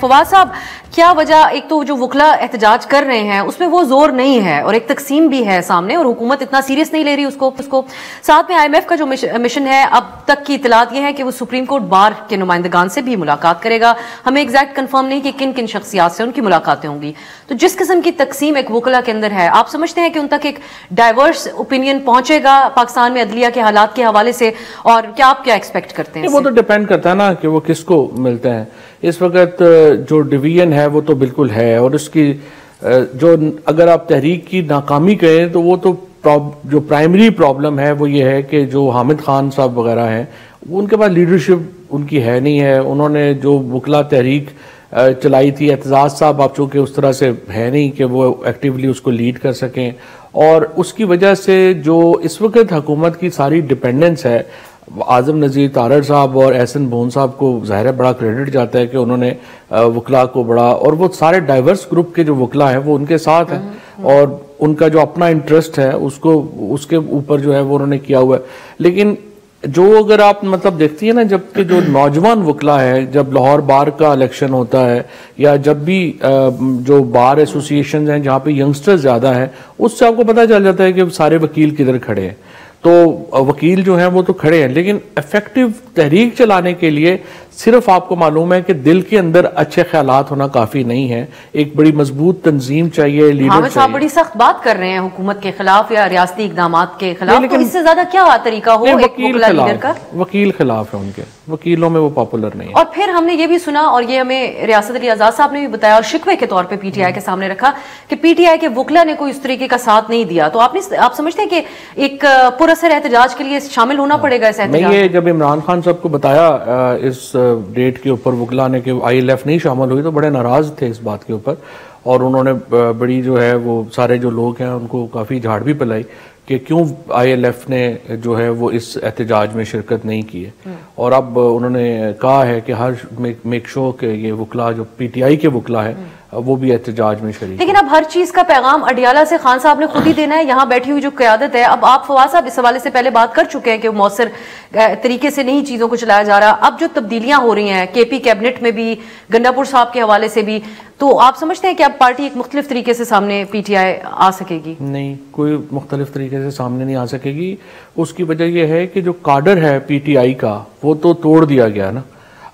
फवाद साहब, क्या वजह, एक तो जो वकला एहतजाज कर रहे हैं उसमें वो जोर नहीं है और एक तकसीम भी है सामने और हुकूमत इतना सीरियस नहीं ले रही उसको। साथ में IMF का जो मिशन है, अब तक की इतलात ये है कि वो सुप्रीम कोर्ट बार के नुमाइंदगान से भी मुलाकात करेगा। हमें एग्जैक्ट कंफर्म नहीं कि किन किन शख्सियात से उनकी मुलाकातें होंगी। तो जिस किस्म की तकसीम एक वकला के अंदर है, आप समझते हैं कि उन तक एक डाइवर्स ओपिनियन पहुंचेगा पाकिस्तान में अदलिया के हालात के हवाले से, और क्या आप क्या एक्सपेक्ट करते हैं? वो तो डिपेंड करता है ना कि वो किसको मिलते हैं। इस वक्त जो डिवीजन है वो तो बिल्कुल है, और उसकी जो अगर आप तहरीक की नाकामी कहें तो वो तो जो प्राइमरी प्रॉब्लम है वो ये है कि जो हामिद खान साहब वगैरह हैं उनके पास लीडरशिप उनकी है नहीं है। उन्होंने जो वकला तहरीक चलाई थी, एतजाज साहब आप चूँकि उस तरह से है नहीं कि वो एक्टिवली उसको लीड कर सकें, और उसकी वजह से जो इस वक्त हुकूमत की सारी डिपेंडेंस है आज़म नज़ीर तारड़ साहब और एहसन बोन साहब को ज़ाहिर है बड़ा क्रेडिट जाता है कि उन्होंने वकला को बड़ा, और वो सारे डाइवर्स ग्रुप के जो वकला हैं वो उनके साथ हैं और उनका जो अपना इंटरेस्ट है उसको उसके ऊपर जो है वो उन्होंने किया हुआ है। लेकिन जो अगर आप मतलब देखती है ना, जबकि जो नौजवान वकला है, जब लाहौर बार का इलेक्शन होता है या जब भी जो बार एसोसिएशन हैं जहाँ पे यंगस्टर्स ज़्यादा हैं, उससे आपको पता चल जाता है कि सारे वकील किधर खड़े हैं। तो वकील जो हैं वो तो खड़े हैं, लेकिन इफेक्टिव तहरीक चलाने के लिए सिर्फ आपको मालूम है कि दिल के अंदर अच्छे ख्यालात होना काफी नहीं है, एक बड़ी मजबूत तंजीम चाहिए, लीडर चाहिए। आप बड़ी सख्त बात कर रहे हैं हुकूमत के खिलाफ या रियासती इकदामात के खिलाफ, तो इससे ज्यादा क्या तरीका हो एक वकील लीडर का? वकील खिलाफ है उनके, वकीलों में वो पॉपुलर नहीं है। और फिर हमने ये भी सुना, और ये हमें रियासत अली आजाद साहब ने भी बताया और शिकवे के तौर पे PTI के सामने रखा कि PTI के वकला ने कोई इस तरीके का साथ नहीं दिया। तो आप समझते हैं कि एक पुरअसर एहतजाज के लिए शामिल होना पड़ेगा इस एहतजाज? मैं ये जब इमरान खान साहब को बताया इस डेट के ऊपर वकला ने कि ILF नहीं शामिल हुई, तो बड़े नाराज थे इस बात के ऊपर, और उन्होंने बड़ी जो है वो सारे जो लोग हैं उनको काफ़ी झाड़ भी पिलाई कि क्यों ILF ने जो है वो इस एहतजाज में शिरकत नहीं की है। और अब उन्होंने कहा है कि हर मेक श्योर कि ये वकला जो PTI के वकला है वो भी एहतजाज में शरीक। लेकिन अब हर चीज का पैगाम अडियाला से खान साहब ने खुद ही देना है, यहाँ बैठी हुई जो क़यादत है। अब आप फवाद साहब इस हवाले से पहले बात कर चुके हैं कि मौसर तरीके से नहीं चीजों को चलाया जा रहा। अब जो तब्दीलियां हो रही हैं KP कैबिनेट में भी, गंडापुर साहब के हवाले से भी, तो आप समझते हैं कि अब पार्टी एक मुख्तलिफ तरीके से सामने PTI आ सकेगी? नहीं, कोई मुख्तलिफ तरीके से सामने नहीं आ सकेगी। उसकी वजह यह है कि जो काडर है PTI का वो तो तोड़ दिया गया ना।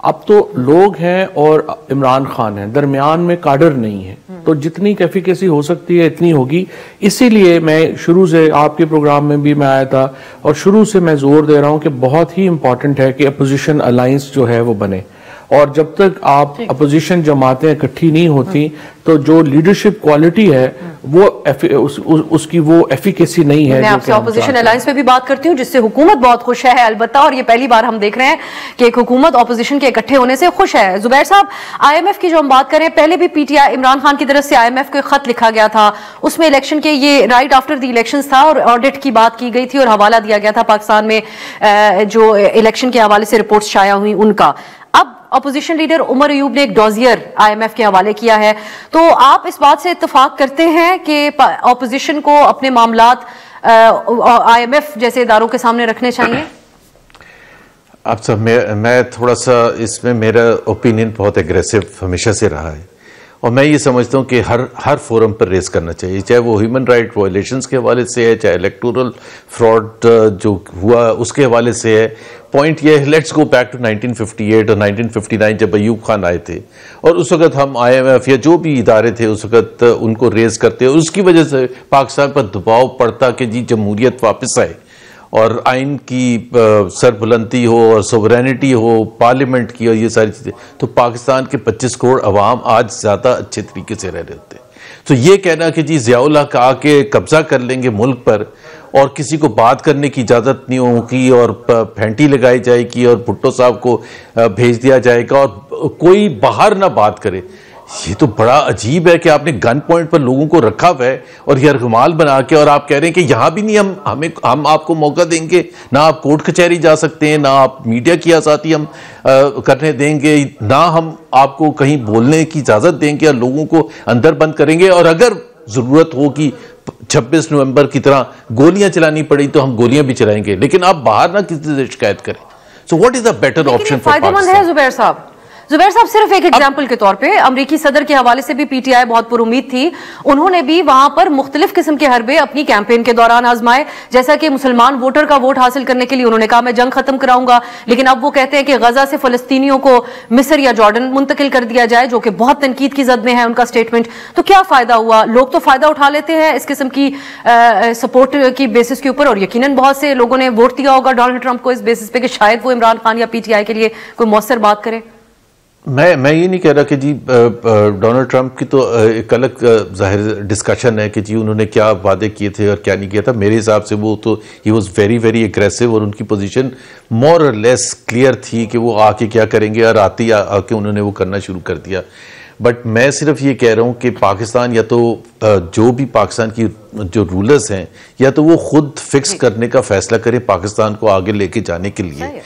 अब तो लोग हैं और इमरान खान है, दरमियान में काडर नहीं है, तो जितनी एफिकेसी हो सकती है इतनी होगी। इसीलिए मैं शुरू से आपके प्रोग्राम में भी मैं आया था और शुरू से मैं जोर दे रहा हूं कि बहुत ही इंपॉर्टेंट है कि अपोजिशन अलायंस जो है वो बने, और जब तक आप अपोजिशन जमातें इकट्ठी नहीं होती तो जो लीडरशिप क्वालिटी है वो उसकी वो एफिकेसी नहीं है। मैं आपसे अपोजिशन अलायंस पे भी बात करती हूँ जिससे हुकूमत बहुत खुश है अलबत्ता, और ये पहली बार हम देख रहे हैं कि एक हुकूमत अपोजिशन के इकट्ठे होने से खुश है। जुबैर साहब, IMF की जो हम बात करें, पहले भी PTI इमरान खान की तरफ से IMF को खत लिखा गया था, उसमें इलेक्शन के ये राइट आफ्टर द इलेक्शन था और ऑडिट की बात की गई थी और हवाला दिया गया था पाकिस्तान में जो इलेक्शन के हवाले से रिपोर्ट शाया हुई उनका। अब अपोजिशन लीडर उमर अयूब ने एक डॉजियर IMF के हवाले किया है, तो आप इस बात से इत्तेफाक करते हैं कि अपोजिशन को अपने मामलात IMF जैसे इदारों के सामने रखने चाहिए? अब सब मैं थोड़ा सा इसमें मेरा ओपिनियन बहुत एग्रेसिव हमेशा से रहा है, और मैं ये समझता हूँ कि हर फोरम पर रेस करना चाहिए, चाहे वो ह्यूमन राइट वायलेशंस के हवाले से है, चाहे इलेक्टोरल फ्रॉड जो हुआ उसके हवाले से है। पॉइंट ये है, लेट्स गो बैक टू 1958 और 1959 जब अयूब खान आए थे, और उस वक्त हम IMF या जो भी इदारे थे उस वक्त उनको रेस करते, और उसकी वजह से पाकिस्तान पर दबाव पड़ता कि जी जमहूरियत वापस आए और आइन की सरबुलंदी हो और सोवरेनिटी हो पार्लियामेंट की और ये सारी चीज़ें, तो पाकिस्तान के 25 करोड़ अवाम आज ज़्यादा अच्छे तरीके से रह रहे होते। तो ये कहना कि जी ज़ियाउल हक आके कब्जा कर लेंगे मुल्क पर और किसी को बात करने की इजाज़त नहीं होगी और फेंटी लगाई जाएगी और भुट्टो साहब को भेज दिया जाएगा और कोई बाहर ना बात करे, ये तो बड़ा अजीब है कि आपने गन पॉइंट पर लोगों को रखा हुआ है और यरगमाल बना के, और आप कह रहे हैं कि यहां भी नहीं हम आपको मौका देंगे, ना आप कोर्ट कचहरी जा सकते हैं, ना आप मीडिया की आज़ादी हम करने देंगे, ना हम आपको कहीं बोलने की इजाज़त देंगे और लोगों को अंदर बंद करेंगे, और अगर ज़रूरत हो कि 26 नवंबर की तरह गोलियां चलानी पड़ी तो हम गोलियां भी चलाएंगे, लेकिन आप बाहर ना किसी से शिकायत करें। So what is the better option? फायदेमंद है जुबैर साहब, जुबैर साहब, सिर्फ एक एग्जाम्पल के तौर पे अमरीकी सदर के हवाले से भी पीटीआई बहुत पुरुमीद थी। उन्होंने भी वहां पर मुख्तलिफ किस्म के हरबे अपनी कैंपेन के दौरान आजमाए, जैसा कि मुसलमान वोटर का वोट हासिल करने के लिए उन्होंने कहा मैं जंग खत्म कराऊंगा, लेकिन अब वो कहते हैं कि गजा से फलस्तीनियों को मिस्र या जॉर्डन मुंतकिल कर दिया जाए, जो कि बहुत तनकीद की जद में है उनका स्टेटमेंट। तो क्या फायदा हुआ? लोग तो फायदा उठा लेते हैं इस किस्म की सपोर्ट की बेसिस के ऊपर, और यकीनन बहुत से लोगों ने वोट दिया होगा डोनाल्ड ट्रंप को इस बेसिस पे कि शायद वो इमरान खान या पीटीआई के लिए कोई मौसर बात करे। मैं ये नहीं कह रहा कि जी डोनाल्ड ट्रंप की तो एक अलग जाहिर डिस्कशन है कि जी उन्होंने क्या वादे किए थे और क्या नहीं किया था। मेरे हिसाब से वो तो he was very very aggressive और उनकी पोजीशन मोर और लेस क्लियर थी कि वो आके क्या करेंगे, और आके उन्होंने वो करना शुरू कर दिया। बट मैं सिर्फ ये कह रहा हूँ कि पाकिस्तान या तो जो भी पाकिस्तान की जो रूलर्स हैं या तो वो खुद फिक्स करने का फैसला करें पाकिस्तान को आगे लेके जाने के लिए,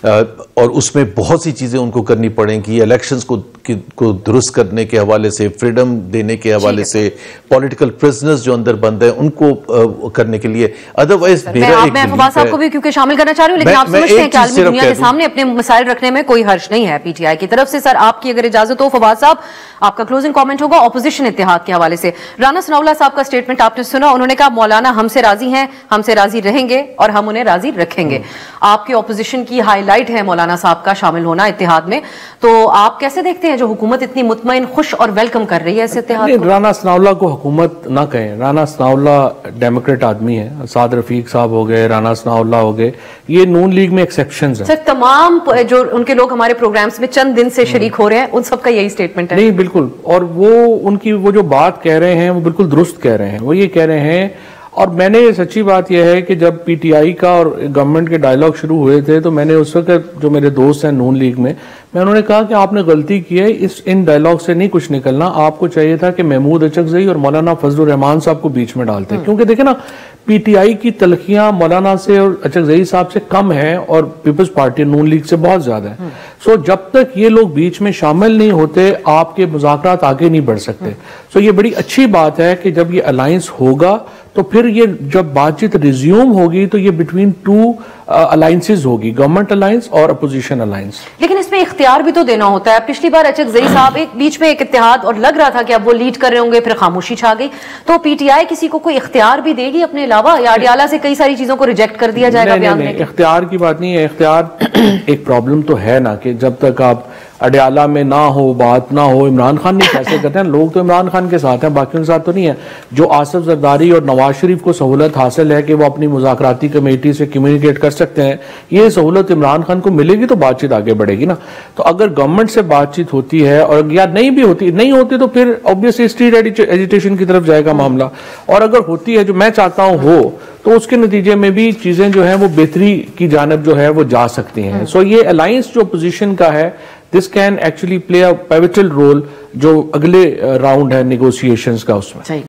और उसमें बहुत सी चीज़ें उनको करनी पड़ेंगी, इलेक्शंस को दुरुस्त करने के हवाले से, फ्रीडम देने के हवाले से, पॉलिटिकल प्रिजनर्स जो अंदर बंद हैं उनको करने के लिए। अदरवाइज मैं फवाद साहब को भी क्योंकि शामिल करना चाह रही हूँ, लेकिन आप समझते हैं कि आलमी दुनिया के सामने अपने मसाइल रखने में कोई हर्ज नहीं है पीटीआई की तरफ से। सर, आपकी अगर इजाजत हो फवाद साहब, आपका क्लोजिंग कॉमेंट होगा ऑपोजिशन इत्तेहाद के हवाले से। राना सनाउल्लाह साहब का स्टेटमेंट आपने सुना, उन्होंने कहा मौलाना हमसे राजी हैं, हमसे राजी रहेंगे और हम उन्हें राजी रखेंगे। आपकी ऑपोजिशन की हाईलाइट है मौलाना साहब का शामिल होना इत्तेहाद में, तो आप कैसे देखते हैं जो हुकूमत इतनी मुतमईन, खुश और वेलकम कर रही है इस इत्तेहाद को? राना सनाउल्लाह को हुकूमत ना कहें। राना सनाउल्लाह डेमोक्रेट आदमी है, साद रफीक साहब हो गए, राना सनाउल्लाह हो गए, ये नून लीग में एक्सेप्शंस हैं। सर, तमाम जो उनके लोग हमारे प्रोग्राम्स में चंद दिन से शरीक हो रहे हैं, उन सबका यही स्टेटमेंट है। नहीं, बिल्कुल, और वो उनकी वो जो बात कह रहे हैं वो बिल्कुल दुरुस्त कह रहे हैं। वो ये कह रहे हैं, और मैंने सच्ची बात यह है कि जब पीटीआई का और गवर्नमेंट के डायलॉग शुरू हुए थे तो मैंने उस वक्त जो मेरे दोस्त हैं नून लीग में, मैं उन्होंने कहा कि आपने गलती की है, इन डायलॉग से नहीं कुछ निकलना, आपको चाहिए था कि महमूद अचकजई और मौलाना फजलुर रहमान साहब को बीच में डालते। क्योंकि देखे ना, पीटीआई की तलखियां मौलाना से और अचकजई साहब से कम है और पीपल्स पार्टी नून लीग से बहुत ज्यादा है। सो जब तक ये लोग बीच में शामिल नहीं होते आपके मुज़ाकरात आगे नहीं बढ़ सकते। सो ये बड़ी अच्छी बात है कि जब ये अलायंस होगा तो फिर ये जब बातचीत रिज्यूम होगी तो ये बिटवीन टू अलायंसेस होगी, गवर्नमेंट अलायंस और अपोजिशन अलायंस। लेकिन इसमें इख्तियार भी तो देना होता है। पिछली बार अचकजई साहब एक बीच में एक इत्तेहाद और लग रहा था कि अब वो लीड कर रहे होंगे, फिर खामोशी छा गई। तो पीटीआई किसी को कोई इख्तियार भी देगी अपने अलावा, या अडियाला से कई सारी चीजों को रिजेक्ट कर दिया जाएगा? नहीं, इख्तियार की बात नहीं है। इख्तियार एक प्रॉब्लम तो है ना कि जब तक आप अडियाला में ना हो, बात ना हो, इमरान खान नहीं फैसले करते हैं, लोग तो इमरान खान के साथ हैं, बाकी उनके साथ तो नहीं है। जो आसिफ जरदारी और नवाज शरीफ को सहूलत हासिल है कि वो अपनी मुज़ाकराती कमेटी से कम्युनिकेट कर सकते हैं, ये सहूलत इमरान खान को मिलेगी तो बातचीत आगे बढ़ेगी ना। तो अगर गवर्नमेंट से बातचीत होती है और या नहीं भी नहीं होती तो फिर ऑब्वियसली स्ट्रीट एजिटेशन की तरफ जाएगा मामला। और अगर होती है, जो मैं चाहता हूँ हो, तो उसके नतीजे में भी चीजें जो है वो बेहतरी की जानब जो है वो जा सकती हैं। सो ये अलायंस जो पोजीशन का है, this can actually play a pivotal role जो अगले राउंड है नेगोशिएशंस का उसमें।